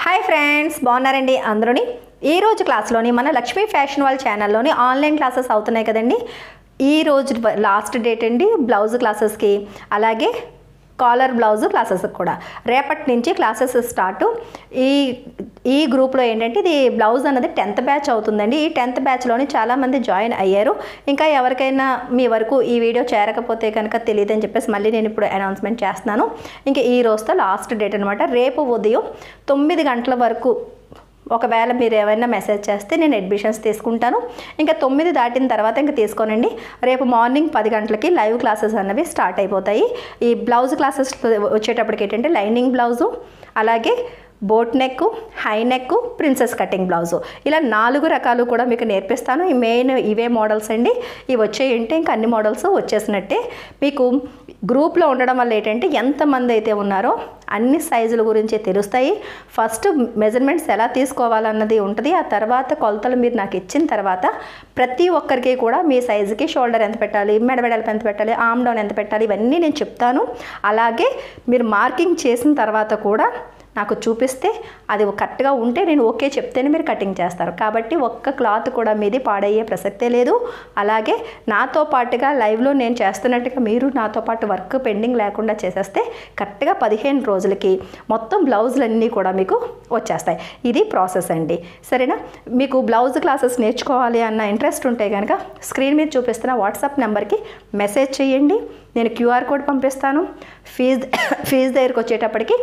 Hi friends, బాగున్నారండి అందరూని. ఈ రోజు క్లాస్లోని మన లక్ష్మీ ఫ్యాషన్ వాళ్ళ ఛానల్లోని ఆన్లైన్ క్లాసెస్ అవుతున్నాయి కదండి. ఈ రోజు లాస్ట్ డేట్ అండి బ్లౌజ్ క్లాసెస్కి, అలాగే కాలర్ బ్లౌజ్ క్లాసెస్కి కూడా. రేపటి నుంచి క్లాసెస్ స్టార్ట్. ఈ గ్రూప్లో ఏంటంటే ఇది బ్లౌజ్ అన్నది 10th బ్యాచ్ అవుతుందండి. ఈ 10th బ్యాచ్లోని చాలామంది జాయిన్ అయ్యారు. ఇంకా ఎవరికైనా మీ వరకు ఈ వీడియో చేరకపోతే కనుక తెలియదని చెప్పేసి మళ్ళీ నేను ఇప్పుడు అనౌన్స్మెంట్ చేస్తున్నాను. ఇంకా ఈ రోజుతో లాస్ట్ డేట్ అనమాట. రేపు ఉదయం 9 గంటల వరకు ఒకవేళ మీరు ఏమైనా మెసేజ్ చేస్తే నేను అడ్మిషన్స్ తీసుకుంటాను. ఇంకా 9 దాటిన తర్వాత ఇంకా తీసుకోనండి. రేపు మార్నింగ్ 10 గంటలకి లైవ్ క్లాసెస్ అన్నవి స్టార్ట్ అయిపోతాయి. ఈ బ్లౌజ్ క్లాసెస్ వచ్చేటప్పటికి ఏంటంటే లైనింగ్ బ్లౌజు, అలాగే boat neck, high neck, princess cutting blouse, ఇలా 4 రకాలు కూడా మీకు నేర్పిస్తాను. ఈ మెయిన్ ఇవే మోడల్స్ అండి. ఇవి వచ్చేయంటే ఇంకా అన్ని మోడల్స్ వచ్చేసినట్టే. మీకు గ్రూప్లో ఉండడం వల్ల ఏంటంటే ఎంతమంది అయితే ఉన్నారో అన్ని సైజుల గురించి తెలుస్తాయి. ఫస్ట్ మెజర్మెంట్స్ ఎలా తీసుకోవాలన్నది ఉంటుంది. ఆ తర్వాత కొలతలు మీరు నాకు ఇచ్చిన తర్వాత ప్రతి ఒక్కరికి కూడా మీ సైజుకి షోల్డర్ ఎంత పెట్టాలి, మెడ వెడల్పు ఎంత పెట్టాలి, ఆర్మ్ డౌన్ ఎంత పెట్టాలి, ఇవన్నీ నేను చెప్తాను. అలాగే మీరు మార్కింగ్ చేసిన తర్వాత కూడా నాకు చూపిస్తే అది కరెక్ట్గా ఉంటే నేను ఓకే చెప్తేనే మీరు కటింగ్ చేస్తారు. కాబట్టి ఒక్క క్లాత్ కూడా మీది పాడయ్యే ప్రసక్తే లేదు. అలాగే నాతో పాటుగా లైవ్లో నేను చేస్తున్నట్టుగా మీరు నాతో పాటు వర్క్ పెండింగ్ లేకుండా చేసేస్తే కరెక్ట్గా 15 రోజులకి మొత్తం బ్లౌజులన్నీ కూడా మీకు వచ్చేస్తాయి. ఇది ప్రాసెస్ అండి. సరేనా? మీకు బ్లౌజ్ క్లాసెస్ నేర్చుకోవాలి అన్న ఇంట్రెస్ట్ ఉంటే కనుక స్క్రీన్ మీద చూపిస్తున్న వాట్సాప్ నెంబర్కి మెసేజ్ చేయండి. నేను క్యూఆర్ కోడ్ పంపిస్తాను. ఫీజు దగ్గరికి వచ్చేటప్పటికి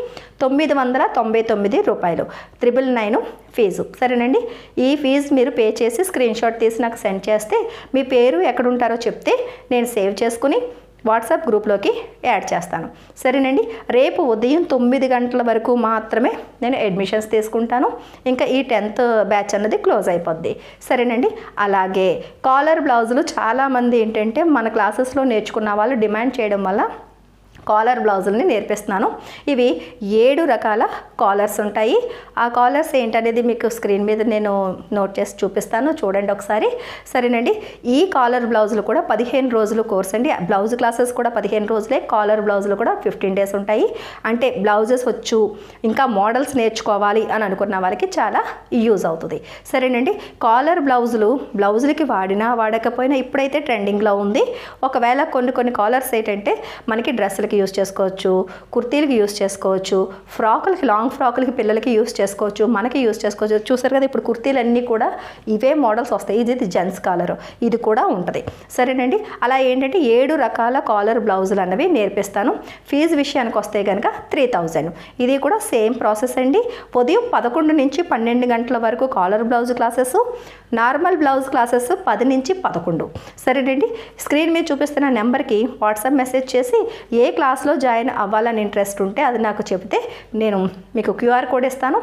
999 రూపాయలు, 999 ఫీజు. సరేనండి? ఈ ఫీజు మీరు పే చేసి స్క్రీన్ షాట్ తీసి నాకు సెండ్ చేస్తే మీ పేరు ఎక్కడుంటారో చెప్తే నేను సేవ్ చేసుకుని వాట్సాప్ గ్రూప్లోకి యాడ్ చేస్తాను. సరేనండి? రేపు ఉదయం 9 గంటల వరకు మాత్రమే నేను అడ్మిషన్స్ తీసుకుంటాను. ఇంకా ఈ 10th బ్యాచ్ అన్నది క్లోజ్ అయిపోద్ది. సరేనండి? అలాగే కాలర్ బ్లౌజులు చాలామంది ఏంటంటే మన క్లాసెస్లో నేర్చుకున్న వాళ్ళు డిమాండ్ చేయడం వల్ల కాలర్ బ్లౌజుల్ని నేర్పిస్తున్నాను. ఇవి 7 రకాల కాలర్స్ ఉంటాయి. ఆ కాలర్స్ ఏంటనేది మీకు స్క్రీన్ మీద నేను నోట్ చేసి చూపిస్తాను, చూడండి ఒకసారి. సరేనండి? ఈ కాలర్ బ్లౌజులు కూడా 15 రోజులు కోర్స్ అండి. బ్లౌజ్ క్లాసెస్ కూడా 15 రోజులే, కాలర్ బ్లౌజులు కూడా 15 డేస్ ఉంటాయి. అంటే బ్లౌజెస్ వచ్చు ఇంకా మోడల్స్ నేర్చుకోవాలి అని అనుకున్న వాళ్ళకి చాలా యూజ్ అవుతుంది. సరేనండి? కాలర్ బ్లౌజులకి వాడినా వాడకపోయినా ఇప్పుడైతే ట్రెండింగ్లో ఉంది. ఒకవేళ కొన్ని కాలర్స్ ఏంటంటే మనకి డ్రెస్సులకి యూస్ చేసుకోవచ్చు, కుర్తీలకి యూస్ చేసుకోవచ్చు, ఫ్రాకులకి, లాంగ్ ఫ్రాకులకి పిల్లలకి యూస్ చేసుకోవచ్చు, మనకి యూస్ చేసుకోవచ్చు. చూసారు కదా, ఇప్పుడు కుర్తీలన్నీ కూడా ఇవే మోడల్స్ వస్తాయి. ఇది జెంట్స్ కాలర్, ఇది కూడా ఉంటుంది. సరేనండి? అలా ఏంటంటే 7 రకాల కాలర్ బ్లౌజులు అన్నవి నేర్పిస్తాను. ఫీజు విషయానికి వస్తే కనుక 3000. ఇది కూడా సేమ్ ప్రాసెస్ అండి. ఉదయం 11 నుంచి 12 గంటల వరకు collar blouse classes, normal blouse classes 10 నుంచి 11. సరేనండి? స్క్రీన్ మీద చూపిస్తున్న నెంబర్కి వాట్సాప్ మెసేజ్ చేసి ఏ క్లాస్లో జాయిన్ అవ్వాలని ఇంట్రెస్ట్ ఉంటే అది నాకు చెబితే నేను మీకు క్యూఆర్ కోడ్ ఇస్తాను.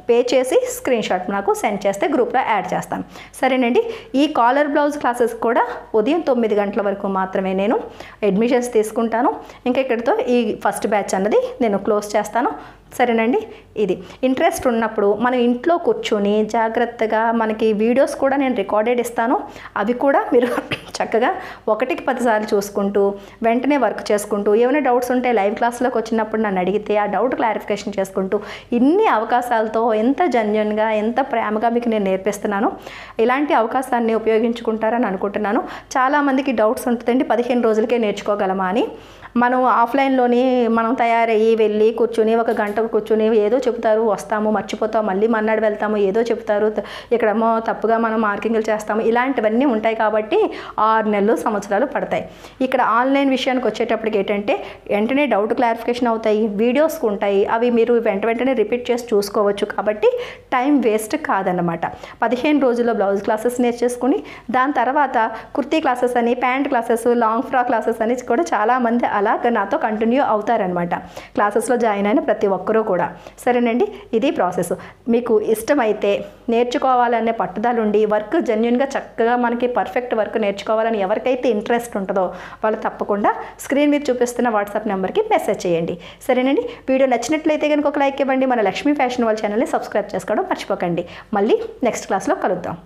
పే చేసి స్క్రీన్ షాట్ నాకు సెండ్ చేస్తే గ్రూప్లో యాడ్ చేస్తాను. సరేనండి? ఈ కాలర్ బ్లౌజ్ క్లాసెస్ కూడా ఉదయం 9 గంటల వరకు మాత్రమే నేను అడ్మిషన్స్ తీసుకుంటాను. ఇంకా ఇక్కడితో ఈ ఫస్ట్ బ్యాచ్ అన్నది నేను క్లోజ్ చేస్తాను. సరేనండి? ఇది ఇంట్రెస్ట్ ఉన్నప్పుడు మనం ఇంట్లో కూర్చొని జాగ్రత్తగా మనకి వీడియోస్ కూడా నేను రికార్డెడ్ ఇస్తాను. అవి కూడా మీరు చక్కగా 1కి 10 సార్లు చూసుకుంటూ వెంటనే వర్క్ చేసుకుంటూ ఏమైనా డౌట్స్ ఉంటే లైవ్ క్లాస్లోకి వచ్చినప్పుడు నన్ను అడిగితే ఆ డౌట్ క్లారిఫికేషన్ చేసుకుంటూ ఇన్ని అవకాశాలతో ఎంత జెన్యూన్గా ఎంత ప్రేమగా మీకు నేను నేర్పిస్తున్నాను. ఇలాంటి అవకాశాన్ని ఉపయోగించుకుంటారని అనుకుంటున్నాను. చాలామందికి డౌట్స్ ఉంటుందండి, 15 రోజులకే నేర్చుకోగలమా అని. మనం ఆఫ్లైన్లోని మనం తయారయ్యి వెళ్ళి కూర్చుని 1 గంట కూర్చుని ఏదో చెప్తారు, వస్తాము, మర్చిపోతాము, మళ్ళీ మన్నాడు వెళ్తాము, ఏదో చెప్తారు, ఇక్కడేమో తప్పుగా మనం మార్కింగ్లు చేస్తాము, ఇలాంటివన్నీ ఉంటాయి. కాబట్టి 6 నెలలు సంవత్సరాలు పడతాయి. ఇక్కడ ఆన్లైన్ విషయానికి వచ్చేటప్పటికి ఏంటంటే వెంటనే డౌట్ క్లారిఫికేషన్ అవుతాయి, వీడియోస్ ఉంటాయి, అవి మీరు వెంటనే రిపీట్ చేసి చూసుకోవచ్చు. కాబట్టి టైం వేస్ట్ కాదన్నమాట. 15 రోజుల్లో బ్లౌజ్ క్లాసెస్ నేర్చేసుకుని దాని తర్వాత కుర్తీ క్లాసెస్ అని, pant classes, long frock classes అని కూడా చాలామంది అలా నాతో కంటిన్యూ అవుతారనమాట, క్లాసెస్లో జాయిన్ అయిన ప్రతి ఒక్కరూ కూడా. సరేనండి? ఇది ప్రాసెస్. మీకు ఇష్టమైతే నేర్చుకోవాలనే పట్టుదలుండి వర్క్ జెన్యూన్గా చక్కగా మనకి పర్ఫెక్ట్ వర్క్ నేర్చుకోవాలని ఎవరికైతే ఇంట్రెస్ట్ ఉంటుందో వాళ్ళు తప్పకుండా స్క్రీన్ మీద చూపిస్తున్న వాట్సాప్ నెంబర్కి మెసేజ్ చేయండి. సరేనండి? వీడియో నచ్చినట్లయితే కనుక ఒక లైక్ ఇవ్వండి. మన లక్ష్మీ ఫ్యాషన్ వాళ్ళ ఛానల్ని సబ్స్క్రైబ్ చేసుకోవడం మర్చిపోకండి. మళ్ళీ నెక్స్ట్ క్లాస్లో కలుద్దాం.